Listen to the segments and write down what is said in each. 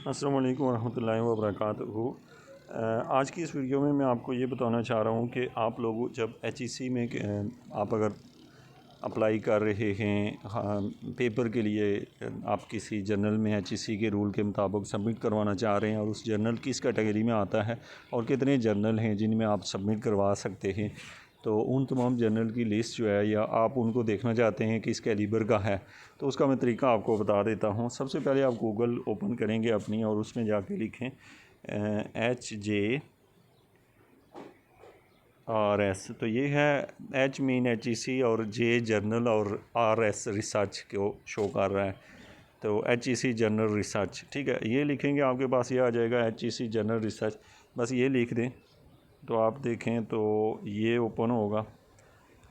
अस्सलाम वालेकुम रहमतुल्लाहि व बरकातुहू। आज की इस वीडियो में मैं आपको ये बताना चाह रहा हूँ कि आप लोग जब HEC में आप अगर अप्लाई कर रहे हैं, हाँ, पेपर के लिए आप किसी जर्नल में HEC के रूल के मुताबिक सबमिट करवाना चाह रहे हैं और उस जर्नल किस कैटेगरी में आता है और कितने जर्नल हैं जिनमें आप सबमिट करवा सकते हैं, तो उन तमाम जर्नल की लिस्ट जो है या आप उनको देखना चाहते हैं कि किस कैलिबर का है, तो उसका मैं तरीका आपको बता देता हूँ। सबसे पहले आप गूगल ओपन करेंगे अपनी और उसमें जाके लिखें HJRS। तो ये है H मीन HEC और J जर्नल और RS रिसर्च को शो कर रहा है, तो HEC जर्नल रिसर्च, ठीक है। ये लिखेंगे आपके पास ये आ जाएगा HEC जर्नल रिसर्च, बस ये लिख दें तो आप देखें तो ये ओपन होगा।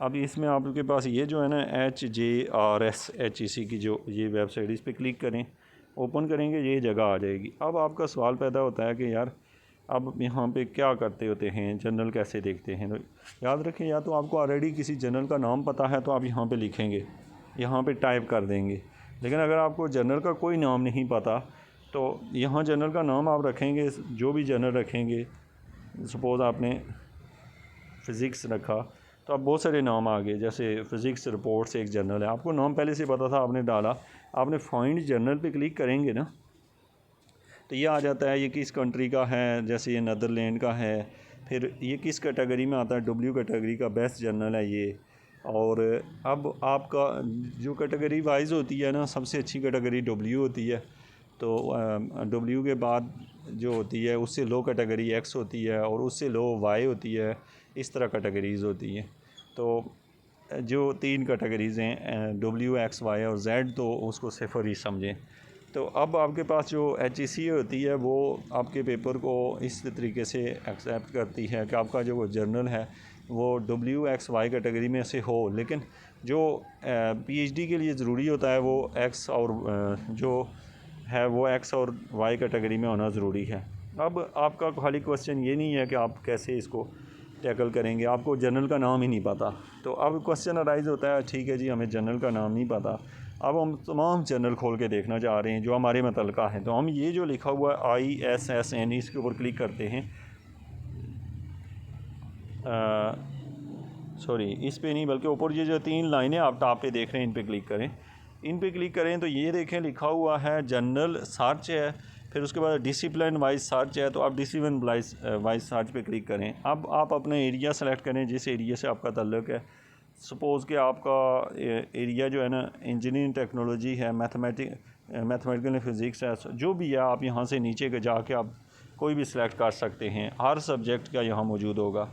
अब इसमें आपके पास ये जो है ना HJRS HEC की जो ये वेबसाइट, इस पर क्लिक करें, ओपन करेंगे, ये जगह आ जाएगी। अब आपका सवाल पैदा होता है कि यार अब यहाँ पे क्या करते होते हैं, जर्नल कैसे देखते हैं। तो याद रखें, या तो आपको ऑलरेडी किसी जर्नल का नाम पता है तो आप यहाँ पे लिखेंगे, यहाँ पे टाइप कर देंगे। लेकिन अगर आपको जर्नल का कोई नाम नहीं पता तो यहाँ जर्नल का नाम आप रखेंगे, जो भी जर्नल रखेंगे। सपोज़ आपने फ़िज़िक्स रखा तो अब बहुत सारे नाम आ गए, जैसे फ़िज़िक्स रिपोर्ट्स एक जर्नल है, आपको नाम पहले से पता था, आपने डाला, आपने फाइंड जर्नल पे क्लिक करेंगे ना तो ये आ जाता है ये किस कंट्री का है, जैसे ये नीदरलैंड का है, फिर ये किस कैटेगरी में आता है, W कैटेगरी का बेस्ट जर्नल है ये। और अब आपका जो कैटेगरी वाइज होती है ना, सबसे अच्छी कैटेगरी W होती है, तो W के बाद जो होती है उससे लो कैटेगरी X होती है और उससे लो Y होती है, इस तरह कैटेगरीज़ होती हैं। तो जो 3 कैटेगरीज़ हैं W, X, Y और Z, तो उसको सिफर ही समझें। तो अब आपके पास जो HEC होती है वो आपके पेपर को इस तरीके से एक्सेप्ट करती है कि आपका जो जर्नल है वो W, X, Y कैटेगरी में से हो, लेकिन जो PhD के लिए ज़रूरी होता है वो X और जो है वो X और Y कैटेगरी में होना ज़रूरी है। अब आपका खाली क्वेश्चन ये नहीं है कि आप कैसे इसको टैकल करेंगे, आपको जर्नल का नाम ही नहीं पता। तो अब क्वेश्चन अराइज़ होता है, ठीक है जी, हमें जर्नल का नाम नहीं पता, अब हम तमाम जर्नल खोल के देखना चाह रहे हैं जो हमारे मुतल्लिका है। तो हम ये जो लिखा हुआ है ISSN, इसके ऊपर क्लिक करते हैं। सॉरी, इस पे नहीं बल्कि ऊपर ये जो 3 लाइनें आप टॉप पे देख रहे हैं, इन पे क्लिक करें। इन पे क्लिक करें तो ये देखें लिखा हुआ है जर्नल सर्च है, फिर उसके बाद डिसिप्लिन वाइज सर्च है, तो आप डिसिप्लिन वाइज सर्च पे क्लिक करें। अब आप अपना एरिया सेलेक्ट करें जिस एरिया से आपका ताल्लुक़ है। सपोज़ कि आपका एरिया जो है ना इंजीनियरिंग टेक्नोलॉजी है, मैथमेटिकल एंड फ़िज़िक्स है, जो भी है आप यहाँ से नीचे के जाके आप कोई भी सिलेक्ट कर सकते हैं। हर सब्जेक्ट का यहाँ मौजूद होगा।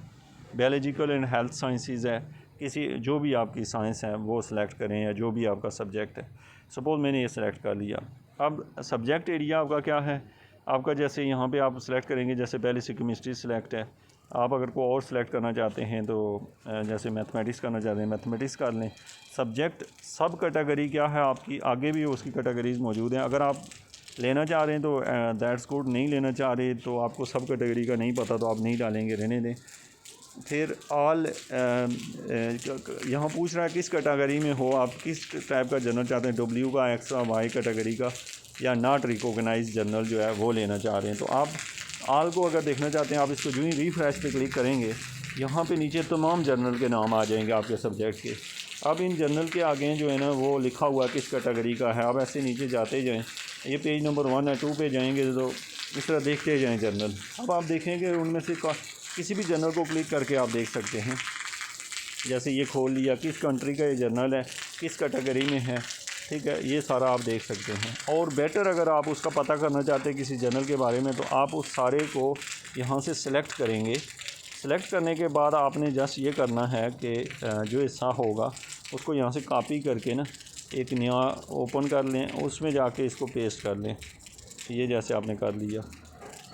बायोलॉजिकल एंड हेल्थ साइंसेस है, किसी जो भी आपकी साइंस है वो सिलेक्ट करें, या जो भी आपका सब्जेक्ट है। सपोज़ मैंने ये सिलेक्ट कर लिया। अब सब्जेक्ट एरिया आपका क्या है, आपका जैसे यहाँ पे आप सिलेक्ट करेंगे, जैसे पहले से केमिस्ट्री सिलेक्ट है, आप अगर कोई और सिलेक्ट करना चाहते हैं तो जैसे मैथमेटिक्स करना चाहते हैं मैथमेटिक्स कर लें। सब्जेक्ट सब कैटेगरी क्या है आपकी, आगे भी उसकी कैटेगरीज़ मौजूद हैं। अगर आप लेना चाह रहे हैं तो दैट्स गुड, नहीं लेना चाह रहे तो आपको सब कैटेगरी का नहीं पता तो आप नहीं डालेंगे, रहने दें। फिर ऑल यहाँ पूछ रहा है किस कैटेगरी में हो, आप किस टाइप का जर्नल चाहते हैं, W का, X का, Y कैटेगरी का, या नॉट रिकॉग्नाइज जर्नल जो है वो लेना चाह रहे हैं। तो आप ऑल को अगर देखना चाहते हैं, आप इसको जो ही रिफ्रेश पे क्लिक करेंगे, यहाँ पे नीचे तमाम जर्नल के नाम आ जाएंगे आपके सब्जेक्ट के। अब इन जर्नल के आगे जो है ना वो लिखा हुआ किस कैटेगरी का है, आप ऐसे नीचे जाते जाएँ, ये पेज नंबर 1 या 2 पे जाएंगे तो इस तरह देखते जाएँ जर्नल। अब आप देखेंगे उनमें से किसी भी जर्नल को क्लिक करके आप देख सकते हैं। जैसे ये खोल लिया, किस कंट्री का ये जर्नल है, किस कैटेगरी में है, ठीक है, ये सारा आप देख सकते हैं। और बेटर अगर आप उसका पता करना चाहते हैं किसी जर्नल के बारे में, तो आप उस सारे को यहाँ से सिलेक्ट करेंगे। सिलेक्ट करने के बाद आपने जस्ट ये करना है कि जो हिस्सा होगा उसको यहाँ से कॉपी करके ना एक नया ओपन कर लें, उसमें जाके इसको पेस्ट कर लें। ये जैसे आपने कर लिया,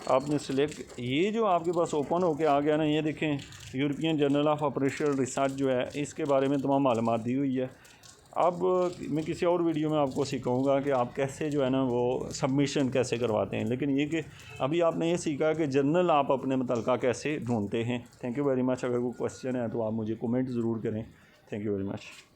आपने सिलेक्ट, ये जो आपके पास ओपन होके आ गया ना, ये देखें European journal of operational research जो है, इसके बारे में तमाम मालूमात दी हुई है। अब मैं किसी और वीडियो में आपको सिखाऊंगा कि आप कैसे जो है ना वो सबमिशन कैसे करवाते हैं, लेकिन ये कि अभी आपने ये सीखा कि जर्नल आप अपने मुतल्लिका कैसे ढूंढते हैं। Thank you very much. अगर कोई क्वेश्चन है तो आप मुझे कमेंट ज़रूर करें। Thank you very much.